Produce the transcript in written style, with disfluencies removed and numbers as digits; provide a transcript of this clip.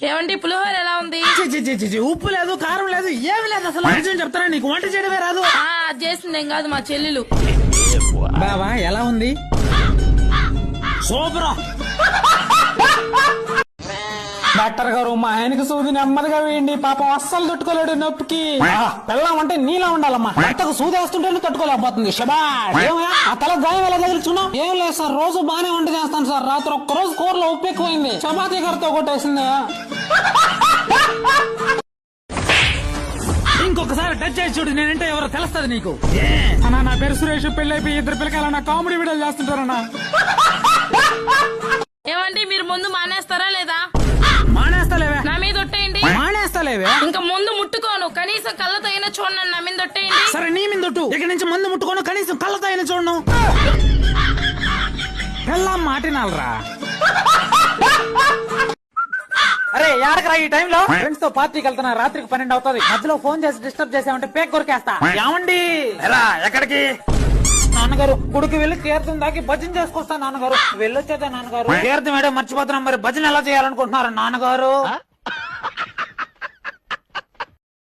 ఏమండి పులిహోర ఎలా ఉంది? ఉప్పు లేదు, కారం లేదు, ఏమి లేదు అసలు. చెప్తారా నీకు వంట చేయడమే రాదు? అది చేసిందేం కాదు మా చెల్లెలు. బావా ఎలా ఉంది? సూపర్. డాక్టర్ గారు మా ఆయనకి సూది నెమ్మదిగా వేయండి, పాపం అస్సలు తట్టుకోలేడు నొప్పికి. పెళ్ళం అంటే నీలా ఉండాలమ్మా, అంతకు సూది వేస్తుంటేనే తట్టుకోలేకపోతుంది. శబాష్. ఆ తల గాయం ఎలా తగులుచున్నావు? ఏం లేదు సార్, రోజు బానే వంట చేస్తాను సార్. రాత్రి ఒక్కరోజు కూరలో ఉప్పు ఎక్కువైంది, చపాతీ గారితో కొట్టేసింది. ఇంకొకసారి టచ్ చేసి చూడు, నేనంటే ఎవరో తెలుస్తుంది నీకు. అన్నా నా పేరు సురేష్, పెళ్ళైపోయి ఇద్దరు పిల్లకాయలన్నా కామెడీ వీడియోలు చేస్తుంటారన్నా. ఏమండి మీరు ముందు మానేస్తారా లేదా? మానేస్తలేవే. నా మీద ఒట్టేయండి. మానేస్తలేవే. ఇంకా ముందు ముట్టుకోను, కనీసం కళ్ళతో అయినా చూడండి. నా మీద ఒట్టేయండి. సరే నీ మీద ఒట్టు. ఇక్కడి నుంచి మందు ముట్టుకోను, కనీసం కళ్ళతో అయినా చూడను. ఎలా మాటినాలరా? అరే యాడకరా ఈ టైంలో? ఫ్రెండ్స్ తో పార్టీకి వెళ్తున్నా, రాత్రికి 12 అవుతుంది. మధ్యలో ఫోన్ చేసి డిస్టర్బ్ చేసామంటే పేక్ కొరికేస్తా. ఏమండి ఎక్కడికి? నాన్నగారు గుడికి వెళ్ళి తీర్థం దాకి భజన చేసుకొస్తా నాన్నగారు. వెళ్ళొచ్చేదా నాన్నగారు? తీర్థం ఏడో మర్చిపోతున్నాం, మరి భజన ఎలా చేయాలనుకుంటున్నారు నాన్నగారు?